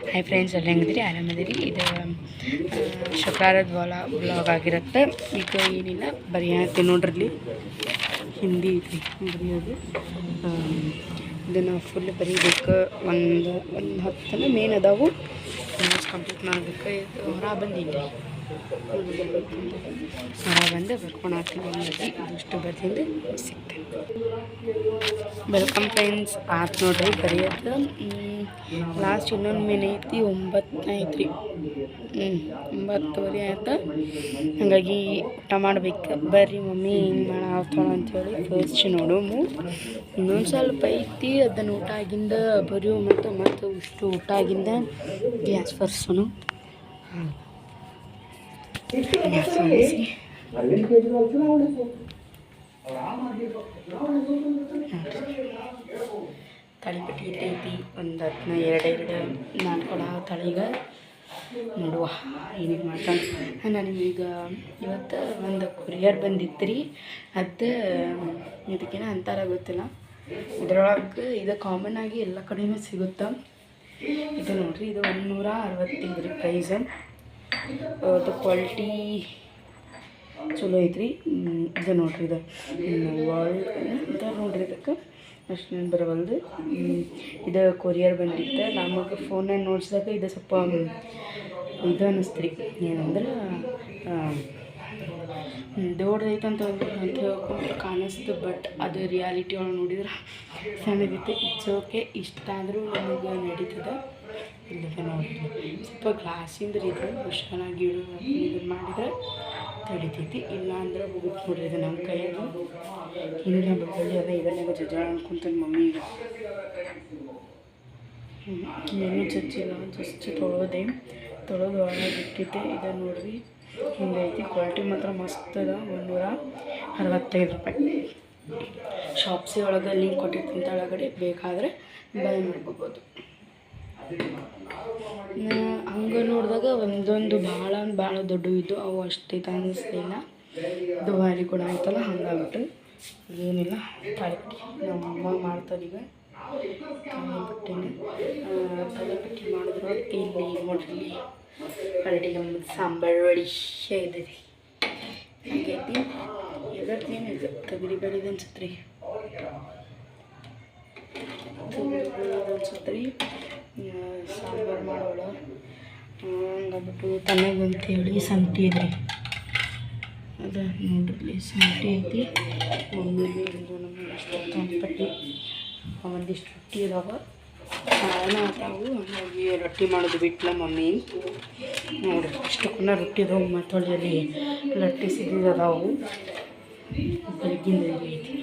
Hi friends, ಎಲ್ಲ ಹೆಂಗಿದ್ರಿ? ಆರಾಮದಿರಿ. ಇದು ಶುಕ್ರವಾರದ ಬ್ಲಾಗ್ ಆಗಿರುತ್ತೆ. ಈಗ ಏನಿಲ್ಲ, ಬರೆಯತ್ತೆ ನೋಡ್ರಿ, ಹಿಂದಿ ಐತ್ರಿ ಬರೆಯೋದು. ಇದನ್ನು ಫುಲ್ ಬರೀಬೇಕು. ಒಂದು 10 ಮೇನ್ ಅದಾವು, ಕಂಪ್ಲೀಟ್ ಮಾಡಬೇಕು. ಇದು ಹೊರ ಬಂದಿಲ್ಲ, ಹೊರ ಬಂದು ಬರ್ಕೊಂಡು ಹಾಕ್ತೀವಿ. ಇಷ್ಟು ಬರ್ತಿಂದು ಸಿಗ್ತೇನೆ. Welcome friends. ಆಯ್ತು ನೋಡ್ರಿ ಬರೆಯೋದು. ಲಾಸ್ಟ್ ಇನ್ನೊಂದು ಮೇನ್ ಐತಿ, 9 ಐತ್ರಿ. 9:30 ಆಯ್ತು. ಹಾಗಾಗಿ ಊಟ ಮಾಡ್ಬೇಕು. ಬರ್ರಿ ಮಮ್ಮಿ ಹಿಂಗೆ ಮಾಡಾವತ್ತಾಳ ಅಂಥೇಳಿ ಫಸ್ಟ್ ನೋಡೋಮು. ಇನ್ನೊಂದು ಸ್ವಲ್ಪ ಐತಿ, ಅದನ್ನು ಊಟ ಆಗಿಂದ ಬರೆಯೋ ಮತ್ತು ಇಷ್ಟು ಊಟ ಆಗಿಂದ ಗ್ಯಾಸ್ ಫರ್ಸೋನು. ಗ್ಯಾಸ್ ಫರ್ಸಿ ತಳಿಪಟ್ಟಿ ಐತಿ. ಒಂದು 2-4 ತಳಿಗೆ ನೋಡುವ ಏನೇನು ಮಾಡ್ಕೊಂಡು. ನಾನು ನಿಮೀಗ ಇವತ್ತು ಒಂದು ಕೊರಿಯರ್ ಬಂದಿತ್ತು ರೀ. ಅದು ಇದಕ್ಕೇನೋ ಅಂತಾರ ಗೊತ್ತಿಲ್ಲ. ಇದರೊಳಗೆ ಇದು ಕಾಮನ್ ಆಗಿ ಎಲ್ಲ ಕಡೆಯೂ ಸಿಗುತ್ತೆ. ಇದು ನೋಡಿರಿ, ಇದು 165 ರೀ ಪ್ರೈಸ್. ಅದು ಕ್ವಾಲಿಟಿ ಚಲೋ ಐತ್ರಿ. ಇದು ನೋಡ್ರಿ, ಇದು ವರ್ಲ್ಡ್ ಅಂತ ನೋಡ್ರಿ. ಇದಕ್ಕೆ ಅಷ್ಟು ನೆನಪು ಬರವಲ್ದು. ಇದು ಕೊರಿಯರ್ ಬಂದಿತ್ತು. ನಮಗೆ ಫೋನಲ್ಲಿ ನೋಡ್ಸಿದಾಗ ಇದು ಸ್ವಲ್ಪ ಇದು ಅನ್ನಿಸ್ತ್ರಿ, ಏನಂದ್ರೆ ದೊಡ್ಡದೈತಂತ ಹೇಳ್ಕೊಂಡು ಕಾಣಿಸ್ತು. ಬಟ್ ಅದು ರಿಯಾಲಿಟಿ ಒಳಗೆ ನೋಡಿದ್ರೆ ಸಣ್ಣದಿತ್ತು. ಇಟ್ಸ್ ಓಕೆ, ಇಷ್ಟಾದರೂ ನಮಗೆ ನಡೀತದೆ. ಇಲ್ಲದೆ ನೋಡಿರಿ, ಸ್ವಲ್ಪ ಗ್ಲಾಸಿಂದ ಇದು ಹುಷಾರಾಗಿ ಇದು ಮಾಡಿದ್ರೆ ತಡಿತೈತಿ. ಇಲ್ಲ ಅಂದ್ರೆ ಹೋಗುತ್ತೆ ನೋಡ್ರಿ. ಇದು ನಮ್ಮ ಕೈಯಾಗ ಹಿಂಗೆ ಬೆಳ್ಳಿ ಅದ. ಇದನ್ನೇ ಜಜ್ಜಾಳ ಅನ್ಕೊಂತಾನೆ ಮಮ್ಮಿ. ಈಗ ಏನೂ ಚಚ್ಚಿಲ್ಲ, ಜಸ್ಟ್ ತೊಳೆದು ಒಳಗೆ ಇಟ್ಟಿದ್ದೆ. ಇದು ನೋಡ್ರಿ ಹಿಂಗೈತಿ. ಕ್ವಾಲಿಟಿ ಮಾತ್ರ ಮಸ್ತ್ ಅದ. 165 ರೂಪಾಯಿ. ಶಾಪ್ಸಿ ಒಳಗೆ ಲಿಂಕ್ ಕೊಟ್ಟಿರ್ತೀನಿ ಒಳಗಡೆ, ಬೇಕಾದರೆ ಬೈ ಮಾಡ್ಕೋಬೋದು. ಹಂಗೆ ನೋಡಿದಾಗ ಒಂದೊಂದು ಭಾಳ ದೊಡ್ಡ ಇದ್ದು, ಅವು ಅಷ್ಟೈತೆ ಅನ್ನಿಸ್ಲಿಲ್ಲ. ದುಬಾರಿ ಕೂಡ ಆಯ್ತಲ್ಲ, ಹಂಗಾಗ್ಬಿಟ್ಟು ಏನಿಲ್ಲ. ತಾಳಿಪಟ್ಟಿ ನಮ್ಮಮ್ಮ ಮಾಡ್ತಾರೆ ಈಗ. ತಾಳಿಪಟ್ಟಿ ಮಾಡಿದ್ರು. ಇಲ್ಲಿ ನೋಡ್ರಿ, ಅರಟಿಗೆ ಸಾಂಬಾರು ರೆಡಿ ಇದೆ ರೀ. ಹಾಗೈತಿ. ಎಲ್ಲೇನಿದೆ ತೊಗರಿ ಬೇಳೆದು ಅನ್ಸುತ್ತೆ ರೀ. ಅನ್ಸುತ್ತೆ ರೀ ಸಾಂಬಾರು ಮಾಡೋಳ. ಹಂಗಾಗ್ಬಿಟ್ಟು ತನಗಂತೇಳಿ ಸಂಗಟಿ ಇದ್ರಿ. ಅದು ನೋಡ್ರಿ, ಸಂಗಟಿ ಐತಿ. ಒಮ್ಮೆಲೆ ತಾಳಿಪಟ್ಟಿ ಒಂದಿಷ್ಟು ರೊಟ್ಟಿ ಇದಾವೆ, ಆತಾವು. ಹಾಗಾಗಿ ರೊಟ್ಟಿ ಮಾಡೋದು ಬಿಟ್ಟಲ ಮಮ್ಮಿ. ನೋಡ್ರಿ, ಇಷ್ಟಕ್ಕೂ ರೊಟ್ಟಿ ಅದಾವು. ಮತ್ತು ಅಲ್ಲಿ ಲಟ್ಟಿ ಸಿದ್ದಿದಾವು. ಬೆಳಗ್ಗಿಂದ ಐತಿ.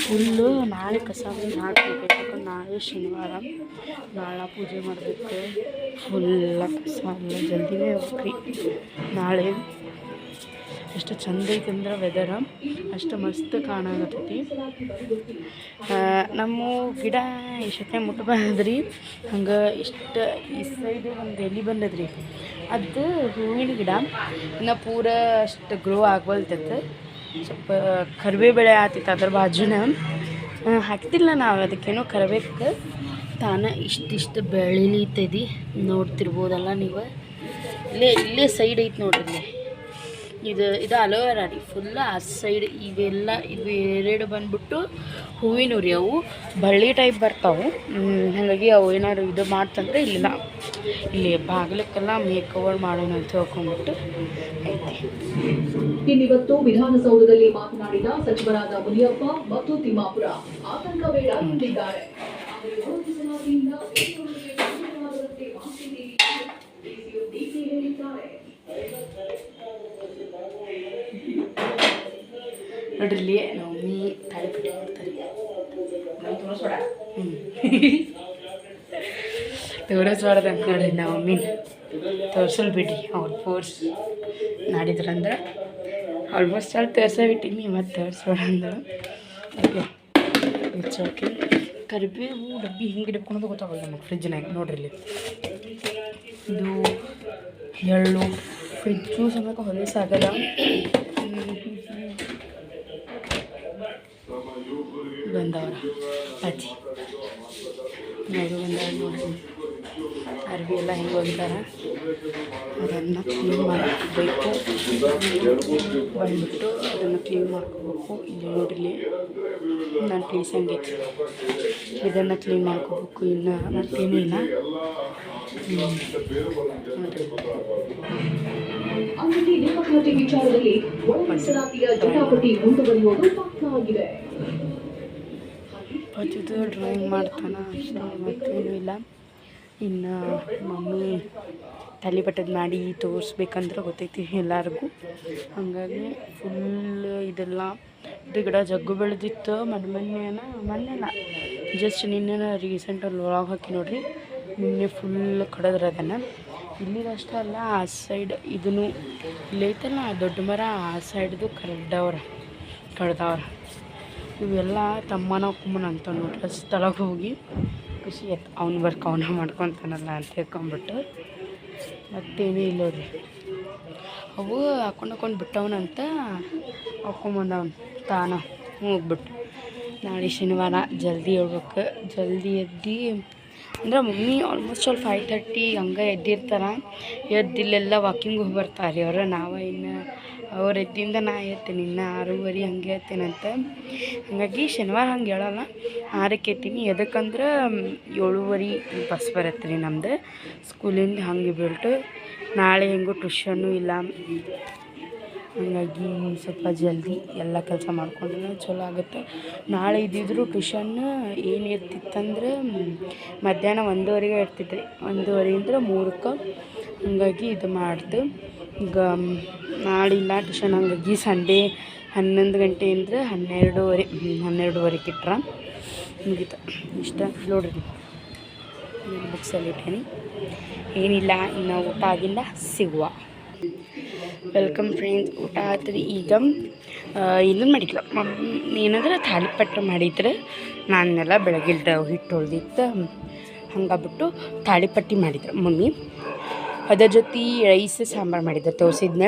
ಫುಲ್ಲು ನಾಳೆ ಕಸ ಹಾಕಬೇಕು. ಯಾಕಂದ್ರೆ ನಾಳೆ ಶನಿವಾರ, ನಾಳೆ ಪೂಜೆ ಮಾಡಬೇಕು. ಫುಲ್ಲ ಕಸ ಎಲ್ಲ ಜಲ್ದಿನೇ ಹೋಗ್ರಿ. ನಾಳೆ ಎಷ್ಟು ಚಂದ ಐತೆ ಅಂದ್ರೆ ವೆದರ, ಅಷ್ಟು ಮಸ್ತ್ ಕಾಣಾಕತ್ತೈತಿ. ನಮ್ಮ ಗಿಡ ಎಷ್ಟೇ ಮುಟ್ಟಬಾರ್ದ್ರಿ. ಹಂಗೆ ಇಷ್ಟು ಈ ಸೈಡ್ ಒಂದು ಎಲೆ ಬಂದದ್ರಿ. ಅದು ಹೂವಿನ ಗಿಡ ಇನ್ನು ಪೂರ ಅಷ್ಟು ಗ್ರೋ ಆಗ್ಬಲ್ತೈತೆ. ಸ್ವಲ್ಪ ಕರಿಬೇ ಬೆಳೆ ಆತಿತ್ತು ಅದ್ರ ಬಾಜುನ. ಹಾಕ್ತಿಲ್ಲ ನಾವು, ಅದಕ್ಕೇನೋ ಕರಿಬೇಕು ತಾನೇ ಇಷ್ಟಿಷ್ಟು ಬೆಳಿಲಿತ್ತದಿ. ನೋಡ್ತಿರ್ಬೋದಲ್ಲ ನೀವು. ಇಲ್ಲೇ ಸೈಡ್ ಐತೆ ನೋಡ್ರಿ. ಇದು ಅಲೋವೆರಾ ರೀ. ಫುಲ್ ಆ ಸೈಡ್ ಇವೆಲ್ಲ ಎರಡು ಬಂದ್ಬಿಟ್ಟು ಹೂವಿನ ರೀ. ಅವು ಬಳ್ಳಿ ಟೈಪ್ ಬರ್ತಾವೆ. ಹಾಗಾಗಿ ಅವು ಏನಾದ್ರು ಇದು ಮಾಡ್ತಂದ್ರೆ ಇಲ್ಲಿ ಬಾಗಿಲಕ್ಕೆಲ್ಲ ಮೇಕ್ ಓವರ್ ಮಾಡೋಣ ಅಂತ ಹೇಳ್ಕೊಂಡ್ಬಿಟ್ಟು ಐತಿ. ಇನ್ನಿವತ್ತು ವಿಧಾನಸೌಧದಲ್ಲಿ ಮಾತನಾಡಿದ ಸಚಿವರಾದ ಮುನಿಯಪ್ಪ ಮತ್ತು ತಿಮ್ಮಾಪುರ ಆತಂಕ ಬೇಡ ಎಂದಿದ್ದಾರೆ. ನೋಡ್ರಿ, ಇಲ್ಲಿ ಮಮ್ಮಿ ತಾಳಿಪಟ್ಟಿ ಮಾಡ್ತಾರೆ. ತೋರಿಸ್ಬಾರ್ದು ಅಂತ ನೋಡ್ರಿ. ನಾವು ಮಮ್ಮಿನ ತೋರ್ಸಲ್ ಬಿಡಿ. ಅವ್ರು ಫೋರ್ಸ್ ಮಾಡಿದ್ರಂದ್ರೆ ಆಲ್ಮೋಸ್ಟ್ ಅಲ್ಲಿ ತೋರ್ಸಬಿಟ್ಟಿನಿ. ಮತ್ತು ತೋರಿಸ್ಬೇಡ ಅಂದ್ರೆ ಓಕೆ. ಕರಿಬೇವು ಡಬ್ಬಿ ಹಿಂಗೆ ಇಟ್ಕೊಳೋದು ಗೊತ್ತಾಗಲ್ಲ ನಮಗೆ ಫ್ರಿಜ್ನಾಗ. ನೋಡ್ರಿ, ಇಲ್ಲಿ ಇದು ಎಳ್ಳು ಫ್ರಿಜ್ಜು ಸಮೇತ ಹೊಲಸಾಗಲ್ಲ. ಬಂದವ್ರ ಅಜ್ಜಿ ಅವರು ಬಂದವ್ರು ನೋಡಿ ಅರ್ವಿ ಎಲ್ಲ ಹೆಂಗೆ ಹೊಲ್ದಾರ ಅದನ್ನು ಕ್ಲೀನ್ ಮಾಡಬೇಕು. ಬಂದ್ಬಿಟ್ಟು ಅದನ್ನು ಕ್ಲೀನ್ ಮಾಡ್ಕೋಬೇಕು. ಇಲ್ಲಿ ನೋಡಿಲಿ ನಾನು ಪ್ಲೀಸ್ ಹಂಗೈತಿ, ಇದನ್ನು ಕ್ಲೀನ್ ಮಾಡ್ಕೋಬೇಕು. ಇನ್ನು ಮತ್ತೇನೂ ಇಲ್ಲ ನೋಡಿರಿ. ಅಂಗಡಿ ನೇಮಕಾತಿ ವಿಚಾರದಲ್ಲಿ ಒಳ ಮೀಸಲಾತಿಯ ಜಟಾಪಟಿ ಮುಂದುವರಿಯುವುದು ಪಕ್ಕಾ ಆಗಿದೆ. ಅದು ಡ್ರಾಯಿಂಗ್ ಮಾಡ್ತಾನೆ ಅಷ್ಟೇ, ಮತ್ತೇನೂ ಇಲ್ಲ. ಇನ್ನು ಮಮ್ಮಿ ತಾಲಿಪಟ್ಟದ ಮಾಡಿ ತೋರಿಸ್ಬೇಕಂದ್ರೆ ಗೊತ್ತೈತಿ ಎಲ್ಲರಿಗೂ. ಹಾಗಾಗಿ ಫುಲ್ ಇದೆಲ್ಲ ಇದು ಗಿಡ ಜಗ್ಗು ಬೆಳೆದಿತ್ತು. ಮೊನ್ನೆಲ್ಲ ಜಸ್ಟ್ ನಿನ್ನೆ ರೀಸೆಂಟಲ್ಲಿ ಒಳಗೆ ಹಾಕಿ ನೋಡ್ರಿ, ನಿನ್ನೆ ಫುಲ್ ಕಡದ್ರ ಅದನ್ನು. ಇಲ್ಲಿದಷ್ಟೇ ಅಲ್ಲ, ಆ ಸೈಡ್ ಇದನ್ನು ಇಲ್ಲೈತಲ್ಲ ದೊಡ್ಡ ಮರ, ಆ ಸೈಡ್ದು ಕಡ್ದವ್ರ. ಇವೆಲ್ಲ ತಮ್ಮನ ಕುಮ್ಮನ ಅಂತ ನೋಡ್ರಿ. ಸ್ಥಳಕ್ಕೆ ಹೋಗಿ ಖುಷಿ ಆಯ್ತು, ಅವ್ನ ವರ್ಕ್ ಅವನ ಮಾಡ್ಕೊತಾನಲ್ಲ ಅಂತ ಹೇಳ್ಕೊಂಬಿಟ್ಟು. ಮತ್ತೇನೂ ಇಲ್ಲ ನೋಡ್ರಿ, ಅವು ಹಾಕೊಂಡು ಬಿಟ್ಟವನಂತ ಹಾಕೊಂಬಂದವನು ತಾನ ಹೋಗ್ಬಿಟ್ಟು. ನಾಳೆ ಶನಿವಾರ ಜಲ್ದಿ ಹೇಳ್ಬೇಕು. ಜಲ್ದಿ ಎದ್ದು ಅಂದ್ರೆ ಮಮ್ಮಿ ಆಲ್ಮೋಸ್ಟ್ ಆಲ್ 5:30 ಹಂಗೆ ಎದ್ದಿರ್ತಾರೆ. ಎದ್ದಿಲ್ಲೆಲ್ಲ ವಾಕಿಂಗ್ ಹೋಗಿ ಬರ್ತಾರೆ ಅವರು. ನಾವು ಇನ್ನು ಅವ್ರು ಎದ್ದಿಂದ ನಾ ಹೇಳ್ತೀನಿ ಇನ್ನು 6:30 ಹಂಗೆ ಹೇಳ್ತೇನಂತ. ಹಾಗಾಗಿ ಶನಿವಾರ ಹಂಗೆ ಹೇಳಲ್ಲ, 6ಕ್ಕೆ ಎತ್ತೀನಿ. ಎದಕ್ಕಂದ್ರೆ 7:30 ಬಸ್ ಬರುತ್ತೆ ರೀ ನಮ್ಮದು ಸ್ಕೂಲಿಂದ. ಹಂಗೆ ಬಿಟ್ಟು ನಾಳೆ ಹೆಂಗೂ ಟ್ಯೂಷನ್ನು ಇಲ್ಲ, ಹಾಗಾಗಿ ಸ್ವಲ್ಪ ಜಲ್ದಿ ಎಲ್ಲ ಕೆಲಸ ಮಾಡ್ಕೊಂಡ್ರೆ ಚಲೋ ಆಗುತ್ತೆ. ನಾಳೆ ಇದ್ದಿದ್ರು ಟ್ಯೂಷನ್ ಏನು ಇರ್ತಿತ್ತಂದ್ರೆ ಮಧ್ಯಾಹ್ನ 1:30ಗೆ ಇರ್ತಿದ್ರಿ, 1:30 3ಕ್ಕೆ. ಹಾಗಾಗಿ ಇದು ಮಾಡ್ದು. ಈಗ ನಾಳಿಲ್ಲ ಟ್ಯೂಷನ್, ಹಾಗಾಗಿ ಸಂಡೇ 11 ಗಂಟೆ ಅಂದರೆ 12:30 ಇಟ್ರೆ ಮುಗೀತು. ಇಷ್ಟ ನೋಡ್ರಿ, ಬುಕ್ಸಲ್ಲಿ ಇಟ್ಟೇನಿ. ಏನಿಲ್ಲ, ಇನ್ನು ಊಟ ಆಗಿಲ್ಲ, ಸಿಗುವ. Welcome friends. ಊಟ ಆತ್ರಿ. ಈಗ ಇನ್ನೊಂದು ಮಾಡಿಲ್ಲ ಮಮ್ಮಿ, ಏನಂದ್ರೆ ತಾಲಿಪಟ್ಟು ಮಾಡಿದ್ರೆ ನಾನೆಲ್ಲ ಬೆಳಗಿಲ್ದ ಹಿಟ್ಟು ಹೊಳ್ದಿತ್ತು, ಹಂಗಾಗ್ಬಿಟ್ಟು ತಾಳಿಪಟ್ಟು ಮಾಡಿದ್ರು ಮಮ್ಮಿ. ಅದರ ಜೊತೆ ರೈಸ್ ಸಾಂಬಾರು ಮಾಡಿದ್ರು, ತೋರಿಸಿದ್ನೆ.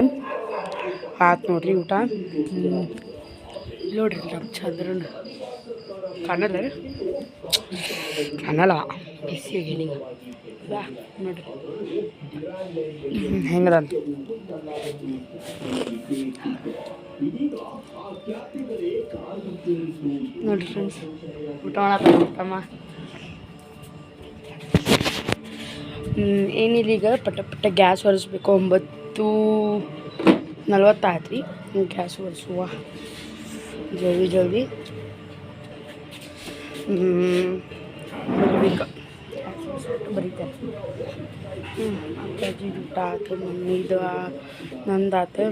ಆತು ನೋಡ್ರಿ ಊಟ. ನೋಡ್ರಿ ನಮ್ಮ ಚಂದ್ರ ಕಾಣಲ್ಲ ಬಿಸಿಯಾಗಿ ನಿಂಗೆ ಬಾ ನೋಡ್ರಿ ಹೆಂಗದ ಅಂತ. ನೋಡ್ರಿ ಫ್ರೆಂಡ್ಸ್, ಊಟ ಮಾಡತ್ತಮ್ಮ. ಏನಿಲ್ಲ, ಈಗ ಪಟ್ಟ ಗ್ಯಾಸ್ ಒರೆಸ್ಬೇಕು. 9:40 ಆಯ್ತು ರೀ. ಗ್ಯಾಸ್ ಒರೆಸುವ ಜಲ್ದಿ ಬರಿಬೇಕು. ಬರೀತಾರೆ. ಅಪ್ಪಾಜಿ ಊಟ ಆಯ್ತು, ಮಮ್ಮಿದು ನಂದಾತು,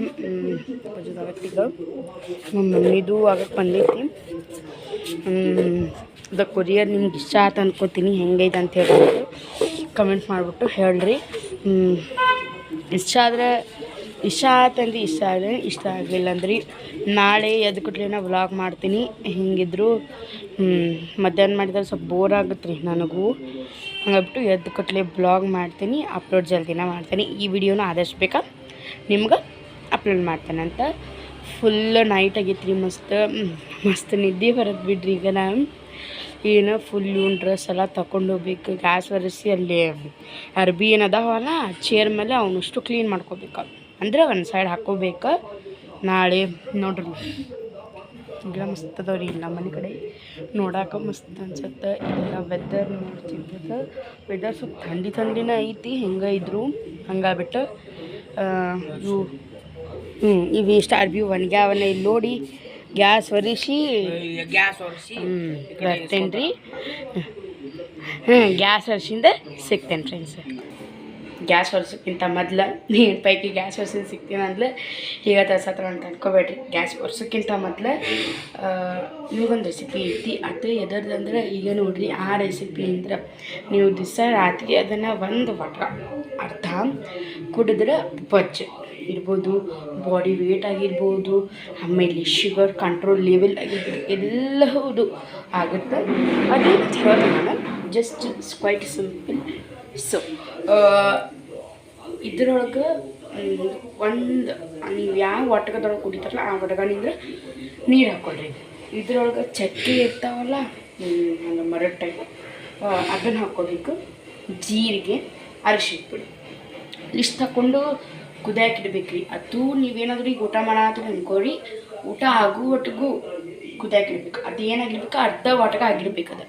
ಅಪ್ಪಾಜಿದು ಆಗತ್ತೆ. ಈಗ ನಮ್ಮ ಮಮ್ಮಿದು ಆಗಕ್ಕೆ ಬಂದೈತಿ. ಅದು ಕೊರಿಯರ್ ನಿಮ್ಗೆ ಇಷ್ಟ ಆಯ್ತು ಅನ್ಕೋತೀನಿ. ಹೆಂಗೈತೆ ಅಂತ ಹೇಳ್ಬಿಟ್ಟು ಕಮೆಂಟ್ ಮಾಡಿಬಿಟ್ಟು ಹೇಳ್ರಿ. ಇಷ್ಟ ಆದರೆ ಇಷ್ಟ ಆಯ್ತಂದ್ರೆ ಇಷ್ಟ ಆದರೆ, ಇಷ್ಟ ಆಗಲಿಲ್ಲ ಅಂದ್ರೆ ನಾಳೆ ಎದ್ದು ಕೊಟ್ಲೇನ ವ್ಲಾಗ್ ಮಾಡ್ತೀನಿ. ಹಿಂಗಿದ್ರು ಮಧ್ಯಾಹ್ನ ಮಾಡಿದ್ರೆ ಸ್ವಲ್ಪ ಬೋರ್ ಆಗುತ್ತೆ ರೀ ನನಗೂ. ಹಂಗಾಗ್ಬಿಟ್ಟು ಎದ್ದು ಕೊಟ್ಲೆ ಬ್ಲಾಗ್ ಮಾಡ್ತೀನಿ, ಅಪ್ಲೋಡ್ ಜಲ್ದಿನ ಮಾಡ್ತೀನಿ. ಈ ವಿಡಿಯೋನ ಆದಷ್ಟು ಬೇಕಾ ನಿಮ್ಗೆ ಅಪ್ಲೋಡ್ ಮಾಡ್ತೇನೆ ಅಂತ. ಫುಲ್ ನೈಟ್ ಆಗೈತೆ ರೀ, ಮಸ್ತ್ ನಿದ್ದೆ ಬರೋದು ಬಿಡ್ರಿ. ಈಗ ನಾನು ಏನೋ ಫುಲ್ ಇವ್ನ ಡ್ರೆಸ್ ಎಲ್ಲ ತಗೊಂಡು ಹೋಗ್ಬೇಕು. ಗ್ಯಾಸ್ ಒರೆಸಿ ಅಲ್ಲಿ ಅರ್ಬಿ ಏನದಾವಲ್ಲ ಚೇರ್ ಮೇಲೆ ಅವನಷ್ಟು ಕ್ಲೀನ್ ಮಾಡ್ಕೋಬೇಕು, ಅಂದರೆ ಒಂದು ಸೈಡ್ ಹಾಕ್ಕೋಬೇಕು. ನಾಳೆ ನೋಡ್ರಿ ಗಿಡ ಮಸ್ತ್ ಅದಾವ್ರಿ ಇಲ್ಲ ಮನೆ ಕಡೆ, ನೋಡಾಕ ಮಸ್ತ್ ಅನ್ಸುತ್ತೆ. ಇಲ್ಲ ವೆದರ್ ನೋಡ್ತಿದ್ದು, ವೆದರ್ ಸ್ವಲ್ಪ ಥಂಡಿನ ಐತಿ. ಹೆಂಗೆ ಇದ್ರು ಹಂಗಾಗ್ಬಿಟ್ಟು ಇವು ಇಷ್ಟು ಅರ್ಬಿ ಒಣಗ್ಯಾವನ್ನ ಇಲ್ಲಿ ನೋಡಿ ಗ್ಯಾಸ್ ಒರೆಸಿ ಬರ್ತೇನೆ ರೀ. ಗ್ಯಾಸ್ ಒರೆಸಿಂದ ಸಿಗ್ತೇನೆ ಫ್ರೆಂಡ್ಸ್. ಗ್ಯಾಸ್ ಒರೆಸೋಕ್ಕಿಂತ ಮೊದ್ಲು ನೀನು ಪೈಕಿ ಗ್ಯಾಸ್ ಒರೆಸಿದ ಸಿಗ್ತೀನಿ ಅಂದ್ರೆ ಈಗ ತರ್ಸತ್ರ ಅಂತ ಅನ್ಕೋಬೇಡ್ರಿ. ಗ್ಯಾಸ್ ಒರೆಸೋಕ್ಕಿಂತ ಮೊದ್ಲು ಇವಾಗೊಂದು ರೆಸಿಪಿ ಐತಿ. ಅದು ಎದರ್ದಂದ್ರೆ ಈಗ ನೋಡ್ರಿ, ಆ ರೆಸಿಪಿ ಅಂದ್ರೆ ನೀವು ದಿವಸ ರಾತ್ರಿ ಅದನ್ನು ಒಂದು ಅರ್ಧ ಕುಡಿದ್ರೆ ಬಜ್ಜು ಇರ್ಬೋದು, ಬಾಡಿ ವೇಟ್ ಆಗಿರ್ಬೋದು, ಆಮೇಲೆ ಶುಗರ್ ಕಂಟ್ರೋಲ್ ಲೆವೆಲ್ ಆಗಿರ್ಬೋದು, ಎಲ್ಲವುದು ಆಗುತ್ತೆ. ಅದೇನು ಹೇಳೋದು ಜಸ್ಟ್ ಕ್ವೈಟ್ ಸಿಂಪಲ್. ಸೊ ಇದ್ರೊಳಗೆ ಒಂದು ನೀವು ಯಾವ ಒಟ್ಟಗದೊಳಗೆ ಕುಡಿತಾರಲ್ಲ ಆ ಒಟ್ಟಗನಿಂದ ನೀರು ಹಾಕ್ಕೊಳ್ರಿ. ಇದ್ರೊಳಗೆ ಚಕ್ಕೆ ಇರ್ತಾವಲ್ಲ ಹಂಗೆ ಮರದ ಟೈಪ್ ಅದನ್ನು ಹಾಕ್ಕೋಬೇಕು. ಜೀರಿಗೆ, ಅರಿಶಿನ ಪುಡಿ ಇಷ್ಟು ಹಾಕ್ಕೊಂಡು ಕುದಿಯಾಕಿಡ್ಬೇಕು ರೀ. ಅದು ನೀವೇನಾದರೂ ಈಗ ಊಟ ಮಾಡತ್ತೀರಿ ಅಂದ್ಕೊಳ್ರಿ, ಊಟ ಆಗುವಟ್ಟಿಗೂ ಕುದಿಯಾಕಿಡ್ಬೇಕು. ಅದು ಏನಾಗಿರ್ಬೇಕು, ಅರ್ಧ ವಾಟಕ ಆಗಿರ್ಬೇಕು. ಅದು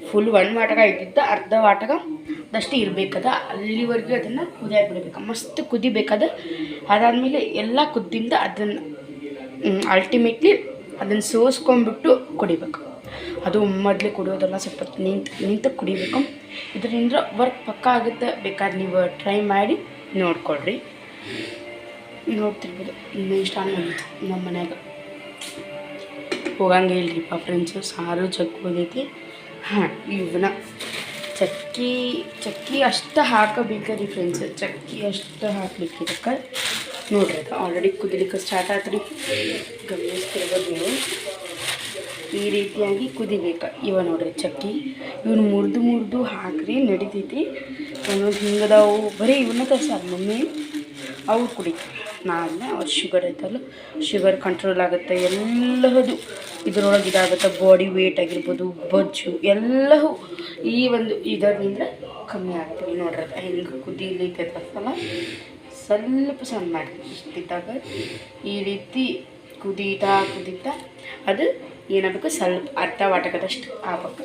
ಫುಲ್ 1 ವಾಟಕ ಇದ್ದಿದ್ದ ಅರ್ಧ ವಾಟಕದಷ್ಟು ಇರಬೇಕದ. ಅಲ್ಲಿವರೆಗೂ ಅದನ್ನು ಕುದಿಯಾಕಿಡ್ಬೇಕು. ಮಸ್ತ್ ಕುದಿಬೇಕದ. ಅದಾದಮೇಲೆ ಎಲ್ಲ ಕುದ್ದಿಂದ ಅದನ್ನು ಅಲ್ಟಿಮೇಟ್ಲಿ ಅದನ್ನು ಸೋಸ್ಕೊಂಡ್ಬಿಟ್ಟು ಕುಡಿಬೇಕು. ಅದು ಮೊದಲೇ ಕುಡಿಯೋದಲ್ಲ, ಸ್ವಲ್ಪ ನಿಂತು ಕುಡಿಬೇಕು. ಇದರಿಂದ ವರ್ಕ್ ಪಕ್ಕ ಆಗುತ್ತೆ. ಬೇಕಾದ್ರೆ ನೀವು ಟ್ರೈ ಮಾಡಿ ನೋಡ್ಕೊಳ್ರಿ. ನೋಡ್ತಿರ್ಬೋದು ಇನ್ನೂ ಇಷ್ಟ ಆಗಿತ್ತು ನಮ್ಮ ಮನ್ಯಾಗ ಹೋಗಂಗೆ ಇಲ್ರಿಪ್ಪ ಫ್ರೆಂಡ್ಸು. ಸಾರು ಜಗ್ಬೋದೈತಿ. ಹಾಂ, ಇವನ್ನ ಚಕ್ಕಿ ಅಷ್ಟು ಹಾಕಬೇಕ್ರಿ ಫ್ರೆಂಡ್ಸ್. ಚಕ್ಕಿ ಅಷ್ಟು ಹಾಕ್ಲಿಕ್ಕೆ ಇದಕ್ಕೆ ನೋಡ್ರಿ. ಅದು ಆಲ್ರೆಡಿ ಕುದಿಲಿಕ್ಕೆ ಸ್ಟಾರ್ಟ್ ಆತ್ರಿ. ಗಮನಿಸ್ತಿರ್ಬೋದು ನೀವು. ಈ ರೀತಿಯಾಗಿ ಕುದಿಬೇಕು. ಇವ ನೋಡ್ರಿ ಚಕ್ಕಿ. ಇವನು ಮುರಿದು ಹಾಕ್ರಿ ನಡಿತೈತಿ. ಒಂದೊಂದು ಹಿಂಗದಾವು ಬರೀ ಇವನ್ನ ತರ್ಸಾರ ಮಮ್ಮಿ. ಅವು ಕುಡಿತಾರೆ. ನಾಳೆ ಅವ್ರ ಶುಗರ್ ಐತಲ್ಲ, ಶುಗರ್ ಕಂಟ್ರೋಲ್ ಆಗುತ್ತೆ. ಎಲ್ಲದು ಇದರೊಳಗೆ ಇದಾಗುತ್ತೆ. ಬಾಡಿ ವೇಟ್ ಆಗಿರ್ಬೋದು, ಬೊಜ್ಜು ಎಲ್ಲವೂ ಈ ಒಂದು ಇದರಿಂದ ಕಮ್ಮಿ ಆಗ್ತೀವಿ. ನೋಡ್ರಿ ಹೆಂಗೆ ಕುದಿಲಿಕ್ಕಲ್ಲ, ಸ್ವಲ್ಪ ಸಣ್ಣ ಮಾಡ್ತೀವಿ. ಇಷ್ಟಿದ್ದಾಗ ಈ ರೀತಿ ಕುದೀತಾ ಅದು ಏನಾಗಬೇಕು, ಸ್ವಲ್ಪ ಅರ್ಧ ವಾಟಕದಷ್ಟು ಆಗ್ಬೇಕು.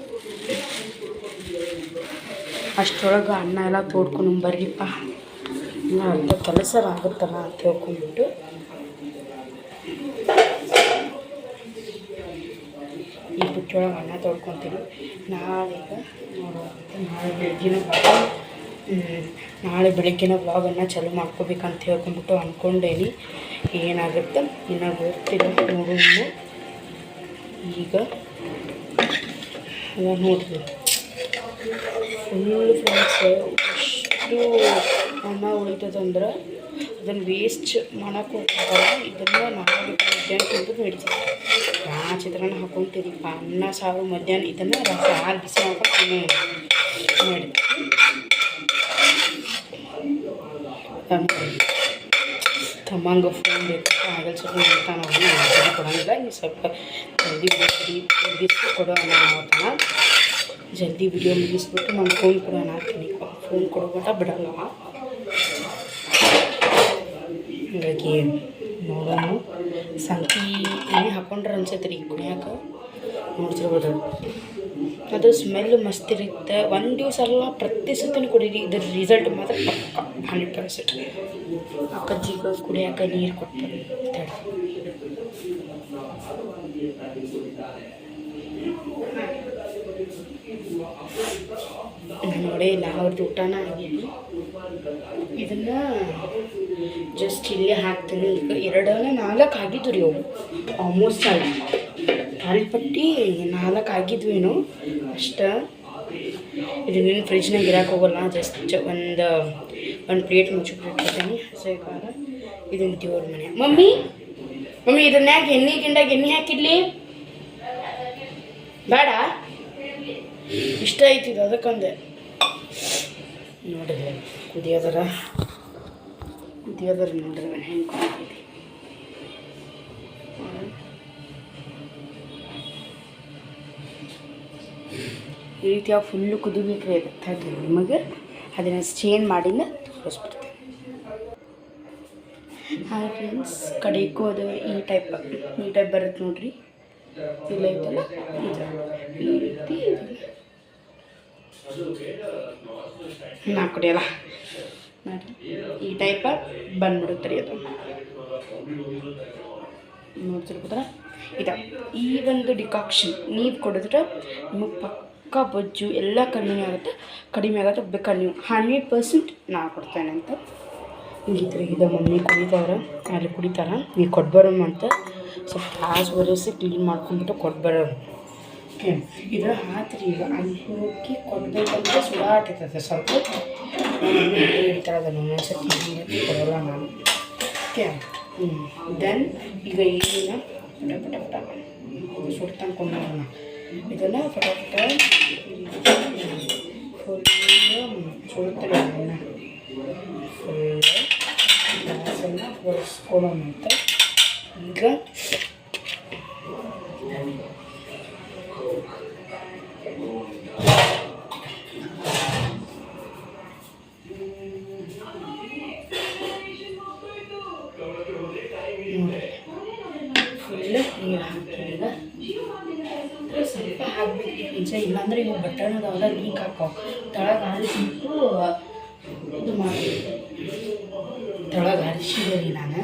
ಅಷ್ಟರೊಳಗೆ ಅನ್ನ ಎಲ್ಲ ತೋಡ್ಕೊಂಡು ಬರ್ರಿಪ್ಪ, ಇನ್ನೂ ಅರ್ಧ ಕೆಲಸ ಆಗುತ್ತಲ್ಲ ಅಂತ ಹೇಳ್ಕೊಂಡ್ಬಿಟ್ಟು ಈ ಬುಟ್ಟೊಳಗೆ ಅನ್ನ ತೊಳ್ಕೊತೀನಿ. ನಾಳೆ ಬೆಳಗ್ಗಿನ ವ್ಲಾಗನ್ನು ಚಾಲೂ ಮಾಡ್ಕೋಬೇಕಂತ ಹೇಳ್ಕೊಂಡ್ಬಿಟ್ಟು ಅಂದ್ಕೊಂಡೇನಿ. ಏನಾಗುತ್ತೆ ಇನ್ನೂ ಗೊತ್ತಿಲ್ಲ, ನೋಡೋಣ. ಈಗ ನೋಡ್ರಿ ಫುಲ್ ಫ್ರೆಂಡ್ಸ್ ಎಷ್ಟು ಅನ್ನ ಉಳಿತದಂದ್ರೆ ಅದನ್ನು ವೇಸ್ಟ್ ಮಾಡೋಕ್ಕೆ ಹೋಗಲ್ಲ. ಇದನ್ನು ನಾಳೆ ಮಧ್ಯಾಹ್ನ ತಿಂದು ನಡೀತದೆ. ಚಿತ್ರಾನ್ನ ಹಾಕ್ಕೊಂತೀರಿಪ್ಪ, ಅನ್ನ ಸಾರು ಮಧ್ಯಾಹ್ನ ಇದನ್ನು ಸಾರು ಬಿಸಿ ಮಾಡ್ಕೊಂಡು ಮಾಡಿ ತಮ್ಮಂಗೆ ಫೋನ್ ಬೇಕು ಆಗಲ್ ಸ್ವಲ್ಪ ಹೇಳ್ತಾನ. ಅವನು ಕೊಡೋಂಗಿಲ್ಲ. ನೀವು ಸ್ವಲ್ಪ ಜಲ್ದಿ ಮುಗಿಸ್ಬಿಟ್ಟು ಕೊಡೋಣ ಅವತ್ತನ. ಜಲ್ದಿ ವಿಡಿಯೋ ಮುಗಿಸ್ಬಿಟ್ಟು ನಾನು ಫೋನ್ ಕೊಡೋಣ ಅಂತೀನಿ. ಫೋನ್ ಕೊಡೋಟ ಬಿಡಲ್ಲ. ಹಾಗಾಗಿ ನೋಡೋಣ. ಸಂತಿ ಎಣ್ಣೆ ಹಾಕೊಂಡ್ರೆ ಅನ್ಸತ್ತೆ ರೀ ಕುಣಿಯಾಕ. ನೋಡ್ತಿರ್ಬೋದು ಅದು ಸ್ಮೆಲ್ ಮಸ್ತ್ ಇರುತ್ತೆ. ಒಂದು ದಿವಸ ಅಲ್ಲ, ಪ್ರತಿ ಸತಿನೂ ಕುಡೀರಿ. ಇದ್ರ ರಿಸಲ್ಟ್ ಮಾತ್ರ ಪಕ್ಕ 100%. ಅಕ್ಕಜ್ಜಿಗೆ ಕುಡಿಯಾಕ ನೀರು ಕೊಡ್ತಾರೆ ನೋಡೇ ಇಲ್ಲ. ಅವ್ರದ್ದು ಊಟನ ಆಗಿದೆ. ಇದನ್ನು ಜಸ್ಟ್ ಇಲ್ಲೇ ಹಾಕ್ತೀನಿ. ಈಗ 2-4 ಆಗಿದ್ವು ರೀ ಅವು. ಆಲ್ಮೋಸ್ಟ್ ತಾಳಿಪಟ್ಟಿ 4 ಆಗಿದ್ವೇನು ಅಷ್ಟು. ಇದನ್ನೇನು ಫ್ರಿಜ್ನಾಗ ಇರೋಕೆ ಹೋಗಲ್ಲ. ಜಸ್ಟ್ ಒಂದು ಪ್ಲೇಟ್ ಮುಚ್ಚಿಬಿಟ್ಟಿರ್ತೀನಿ. ಹಸೆಕಾರ ಇದನ್ನು ದೇವ್ರ ಮನೆ. ಮಮ್ಮಿ ಇದನ್ಯಾಗ ಎಣ್ಣೆ ಹಾಕಿಡ್ಲಿ ಬೇಡ, ಇಷ್ಟ ಐತಿದು ಅದಕ್ಕಂದೆ. ನೋಡಿದ್ರೆ ಕುದಿಯೋದರ ನೋಡ್ರಿ ಹೆಂಗೆ ಕುದಿತೈತಿ. ಈ ರೀತಿಯಾಗಿ ಫುಲ್ಲು ಕುದಿಬೇಕ್ರಿ. ಅದು ನಿಮಗೆ ಅದನ್ನು ಚೇಂಜ್ ಮಾಡಿಂದ ತೋರಿಸ್ಬಿಡ್ತೇನೆ. ಹಾಯ್ ಫ್ರೆಂಡ್ಸ್, ಕಡೆಗೂ ಅದು ಈ ಟೈಪ್ ಬರುತ್ತೆ ನೋಡ್ರಿ. ಇಲ್ಲ ಐತಲ್ಲ ಈ ರೀತಿ ನಾ ಕುಡಿಯಲ್ಲ ನೋಡಿರಿ. ಈ ಟೈಪ ಬಂದ್ಬಿಡುತ್ತೆ ರೀ ಅದು. ನೋಡ್ತಿರ್ಬೋದ್ರ ಇದು. ಈ ಒಂದು ಡಿಕಾಕ್ಷನ್ ನೀವು ಕುಡಿದ್ರೆ ನಿಮಗೆ ಪಕ್ಕ ಬೊಜ್ಜು ಎಲ್ಲ ಕಡಿಮೆ ಆಗುತ್ತೆ. ಬೇಕಾದ್ರೆ ನೀವು 100% ನಾ ಕೊಡ್ತೇನೆ ಅಂತ. ಹಿಂಗಿದ್ರೆ ಇದು ಮಮ್ಮಿ ಕುಡಿತಾವ್ರೆ, ಅಲ್ಲಿ ಕುಡಿತಾರೆ. ನೀವು ಕೊಡ್ಬರಮ್ಮ ಅಂತ ಸ್ವಲ್ಪ ಗ್ಲಾಸ್ ಒರೆಸಿ ಕ್ಲೀನ್ ಮಾಡ್ಕೊಂಡ್ಬಿಟ್ಟು ಕೊಡ್ಬರೋದು. ಓಕೆ, ಇದರ ಹಾತ್ರಿ ಈಗ ಅಲ್ಲಿ ಹೋಗಿ ಕೊಡಬೇಕಂದ್ರೆ ಸುಡಾಗ್ತೈತೆ ಸ್ವಲ್ಪ. ಹೇಳ್ತಾರೆ ಅದನ್ನು ಒಂದೊಂದ್ಸತಿ ಹಿಂಗೆ ಕೊಡೋಲ್ಲ ನಾನು. ಓಕೆ, ದೆನ್ ಈಗ ಏನಿಲ್ಲ ಪಟ ಸುಟ್ಟು ತಂದ್ಕೊಂಡೋಣ. ಇದನ್ನು ಪಟ ಫುಲ್ಲು ಸುಡ್ತಾರೆ. ಅದನ್ನು ಫುಲ್ಲು ಗ್ಯಾಸನ್ನು ಒರೆಸ್ಕೊಳ್ಳೋಣ ಅಂತ. ಈಗ ಈಗ ಸ್ವಲ್ಪ ಹಾಕ್ಬೇಕು ನಿಜ, ಇಲ್ಲಾಂದ್ರೆ ಇವು ಬಟನ್ ಅದಾವೆಲ್ಲ ಲೀಕ್ ಹಾಕೋ ತಳಗೆ ಹಾರಿಸಿಬಿಟ್ಟು ಇದು ಮಾಡಿ ತಳಗೆ ಹಾರಿಸಿದೆ ರೀ ನಾನು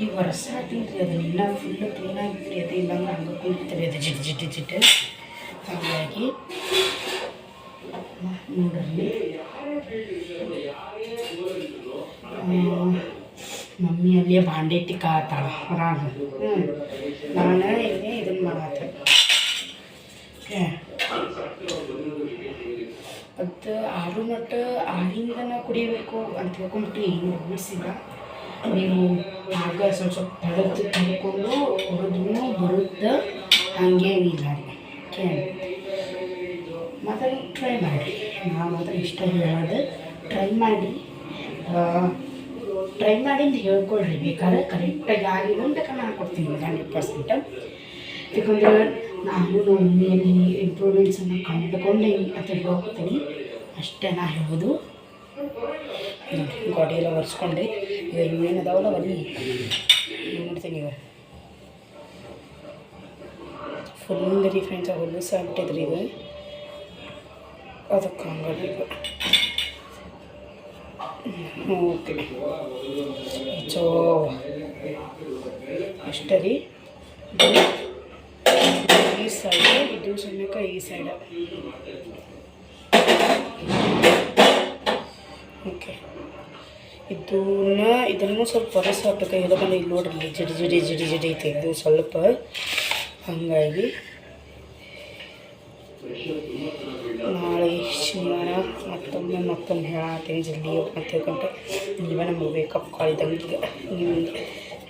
ಈಗ ವರ್ಷ ಹಾಕ್ತೀನಿ ರೀ ಅದನ್ನ ಇನ್ನೂ ಫುಲ್ಲು ಕ್ಲೀನಾಗಿತ್ತು ರೀ ಅದು, ಇಲ್ಲಾಂದ್ರೆ ಹಂಗೆ ಕುಂತಿರ್ತೀರಿ ಅದು ಜಿಟ್ಟು ಹಾಗಾಗಿ ನೋಡ್ರಿ ಮಮ್ಮಿ ಅಲ್ಲಿಯೇ ಬಾಂಡೆ ತಿಕ್ಕಾತಾಳ ಹೊರಾಗ. ನಾನು ಇಲ್ಲಿ ಇದನ್ನು ಮಾಡತ್ತೆ ಓಕೆ. ಅದು 6 ಮಟ್ಟ 6ರಿಂದ ಕುಡಿಬೇಕು ಅಂತ ಹೇಳ್ಕೊಂಬಿಟ್ಟು ಏನು ರೂಲ್ಸಿಲ್ಲ. ನೀವು ಆಗ ಸ್ವಲ್ಪ ತಳದು ತಿಳ್ಕೊಂಡು ಹೊರದ್ರೂ ಬರುತ್ತೆ, ಹಂಗೇನಿಲ್ಲ ರೀ ಓಕೆ. ಮಾತ್ರ ಟ್ರೈ ಮಾಡಿ, ನಾವು ಮಾತ್ರ ಇಷ್ಟ ಹೇಳೋದು ಟ್ರೈ ಮಾಡಿ ಅಂತ ಹೇಳ್ಕೊಳ್ರಿ. ಬೇಕಾದ್ರೆ ಕರೆಕ್ಟಾಗಿ ಆಗಿಲ್ಲ ಅಂತ ನಾನು ಕೊಡ್ತೀನಿ 100%. ಯಾಕಂದ್ರೆ ನಾನು ಮಮ್ಮಿಯಲ್ಲಿ ಇಂಪ್ರೂವ್ಮೆಂಟ್ಸನ್ನು ಕಂಡುಕೊಂಡೆ ಅಂತ ಹೇಳ್ಕೊತೀನಿ ಅಷ್ಟೇ ನಾ ಹೇಳೋದು. ಗಾಡಿ ಎಲ್ಲ ಒರೆಸ್ಕೊಂಡೆ, ಈಗ ಇವೇನು ಅದಾವಲ್ಲ ಒಲಿ ನೋಡ್ತೀನಿ. ಈಗ ಫುಲ್ ರೀ ಫ್ರೆಂಡ್ಸ್ ಹೊಲಸು ಆಗ್ಬಿಟ್ಟಿದ್ರಿ ಇದು, ಅದಕ್ಕೆ ಹಂಗಾಗಿ ಓಕೆ. ಸೊ ಅಷ್ಟೇ ರೀ, ಈ ಸೈಡ್ ಇದು ಸಮೇತ ಈ ಸೈಡ್ ಓಕೆ. ಇದನ್ನು ಸ್ವಲ್ಪ ಹೊರಸು ಹಾಕ್ಬೇಕು. ಎಲ್ಲ ಬಂದು ಇಲ್ಲಿ ನೋಡ್ರಿ ಜಿಡಿ ತೆಗೆದು ಸ್ವಲ್ಪ, ಹಾಗಾಗಿ ನಾಳೆ ಶನಿವಾರ ಮತ್ತೊಮ್ಮೆ ಹೇಳತ್ತೀನಿ ಜಲ್ದಿ ಅಂತ ಹೇಳ್ಕೊಂಡ್ರೆ ನೀವೇ ನಮಗೆ ಬೇಕಪ್ ಕಾಲಿದ್ದಂಗೆ. ಈಗ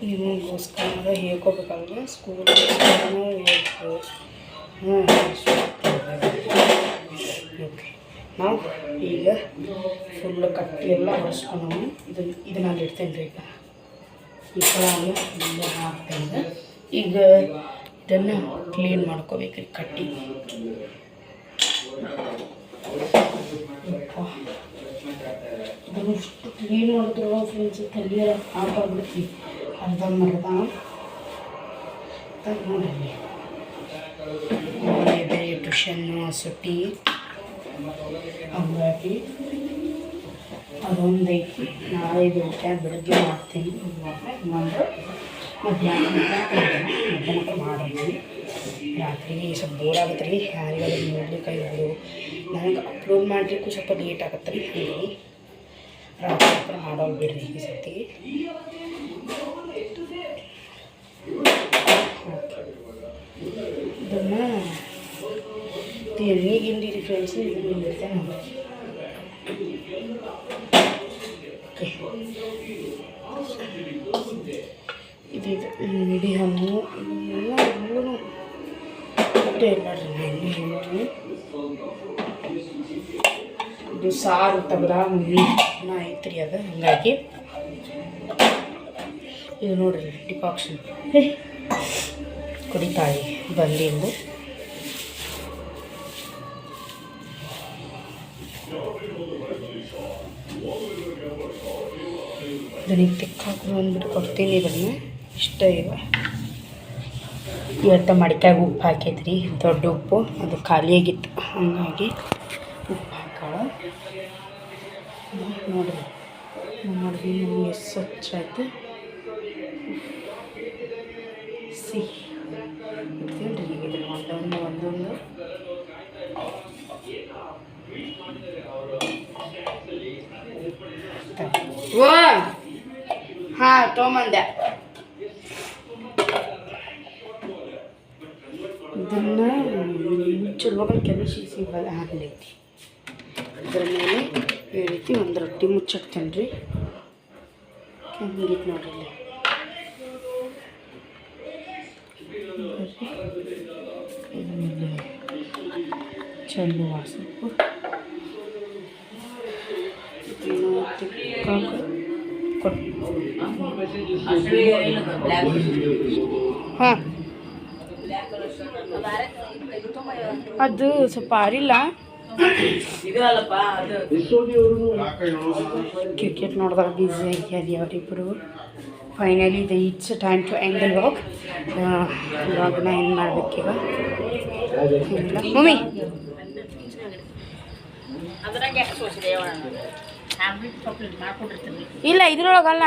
ನಿಮಗೋಸ್ಕರ ಹೇಳ್ಕೊಬೇಕಲ್ವ ಸ್ಕೂಲ್ ಹೇಳ್ಬೇಕು. ಓಕೆ, ನಾವು ಈಗ ಫುಲ್ ಕಟ್ಟಿ ಎಲ್ಲ ಹೊರಿಸ್ಕೊಂಡು ಇದನ್ನ ಅಲ್ಲಿ ಇಡ್ತೇನೆ ರೀ. ಈಗ ಈ ಥರ ಇಲ್ಲೇ ಹಾಕ್ತೇನೆ. ಈಗ ಇದನ್ನು ಕ್ಲೀನ್ ಮಾಡ್ಕೋಬೇಕ್ರಿ ಕಟ್ಟಿ. ಇದನ್ನು ಇಷ್ಟು ಕ್ಲೀನ್ ಮಾಡಿದ್ರು ಫ್ರೆಂಡ್ಸ್ ತಲೆಯ ಹಾಕಾಗ್ಬಿಡ್ತೀವಿ ಅರ್ಧಂಬರ್ಧ ನೋಡಿರಿ. ಬೇರೆ ಟ್ಯೂಷನ್ನು ಸುಟ್ಟಿ ಹಂಗಾಗಿ ಅದೊಂದು ಐತಿ. ನಾಳೆ ಬೆಳಗ್ಗೆ ಮಾಡ್ತೀನಿ. ಇನ್ನೊಂದು ಮಧ್ಯಾಹ್ನ ಮಾಡಿದ್ವಿ. ರಾತ್ರಿ ಸ್ವಲ್ಪ ಬೋರ್ ಆಗುತ್ತೆ ರೀ, ಯಾರಿಗಾದ್ರು ನೋಡ್ಲಿಕ್ಕೆ ಇರ್ಬೋದು. ನನಗೆ ಅಪ್ಲೋಡ್ ಮಾಡಲಿಕ್ಕೂ ಸ್ವಲ್ಪ ಲೇಟ್ ಆಗುತ್ತೆ ರೀ, ಹಾಗಾಗಿ ರಾತ್ರಿ ಹತ್ರ ಮಾಡೋದು ಬಿಡ್ರಿ ಈ ಸತಿ. ಇದನ್ನು ಎಣ್ಣೆ ಗಿಂಡಿ ರೀ ಫ್ರೆಂಡ್ಸ್, ಇದನ್ನು ಇರ್ತೇನೆ ನೋಡಿ. ಓಕೆ, ಇದು ಇಡೀ ಹಣ್ಣು ಎಲ್ಲ ಎಲ್ಲೂ ಇಟ್ಟೇ ಇಲ್ಲ ರೀ. ಎಣ್ಣೆ ಇದು ಸಾರು ತೆಗ್ದ ಮಮ್ಮಿ ಐತ್ರಿ ಅದು, ಹಂಗಾಗಿ ಇದು ನೋಡ್ರಿ ಡಿಕಾಕ್ಷನ್ ಕುಡಿತಾಳೆ ಬಂದಿಂದು. ಇದನಿಗೆ ತಿಕ್ಕಾಕೊಂಡು ಬಂದ್ಬಿಟ್ಟು ಕೊಡ್ತೀನಿ. ಇದನ್ನು ಇಷ್ಟ ಈಗ ಇವತ್ತು ಮಡಿಕಾಗಿ ಉಪ್ಪು ಹಾಕೈತ್ರಿ, ದೊಡ್ಡ ಉಪ್ಪು, ಅದು ಖಾಲಿಯಾಗಿತ್ತು, ಹಾಗಾಗಿ ಉಪ್ಪು ಹಾಕಾಳ ನೋಡ್ರಿ. ನೋಡ್ರಿ ನಮಗೆ ಸ್ವಚ್ಛ ಆಯ್ತು. ಇಡ್ತೀನಿ ರೀ ಈಗ ಇದನ್ನು ಒಂದೊಂದು ಹಾಂ ತೊಗೊಂಬಂದೆ. ಇದನ್ನು ಮುಚ್ಚಲ್ವಾಗ ಕೆಲಸ ಹಾಕ್ಲೈತಿ. ಇದರ ಮೇಲೆ ಈ ರೀತಿ ಒಂದು ರೊಟ್ಟಿ ಮುಚ್ಚಿಡ್ತೇನೆ ರೀ. ಹಿಂಗಿತ್ತು ನೋಡ್ರಿ ಇಲ್ಲಿ. ಚೆಂಡು ಹೂವು ಸ್ವಲ್ಪ ತಿಕ್ಕಾಕ ಹಾಂ, ಅದು ಸ್ವಲ್ಪ ಆರಿಲ್ಲ ಕ್ರಿಕೆಟ್ ನೋಡಿದಾಗ ಬ್ಯುಸಿ ಆಗ್ಯಾರಿ ಅವರಿಬ್ಬರು. Finally the it's time to end the ವ್ಲಾಗ್ನ ಏನು ಮಾಡ್ಬೇಕೀಗ ಇಲ್ಲ ಮಮ್ಮಿ ಇಲ್ಲ ಇದ್ರೊಳಗಲ್ಲ,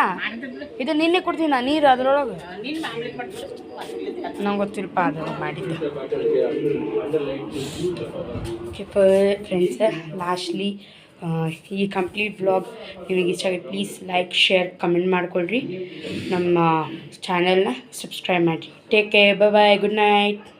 ಇದು ನಿನ್ನೆ ಕೊಡ್ತೀನಿ ನಾನು ನೀರು ಅದ್ರೊಳಗೆ. ನಂಗೆ ಗೊತ್ತಿಲ್ಲಪ್ಪ ಅದ್ರೊಳಗೆ ಮಾಡಿದ್ದೆ. ಓಕೆ ಫ್ರೆಂಡ್ಸ್, ಲಾಸ್ಟ್ಲಿ ಈ ಕಂಪ್ಲೀಟ್ ವ್ಲಾಗ್ ನಿಮಗೆ ಇಷ್ಟ ಆಗುತ್ತೆ ಪ್ಲೀಸ್ ಲೈಕ್ ಶೇರ್ ಕಮೆಂಟ್ ಮಾಡ್ಕೊಳ್ರಿ. ನಮ್ಮ ಚಾನಲ್ನ ಸಬ್ಸ್ಕ್ರೈಬ್ ಮಾಡಿರಿ. ಟೇಕ್ ಕೇರ್, ಬಾಯ್, ಗುಡ್ ನೈಟ್.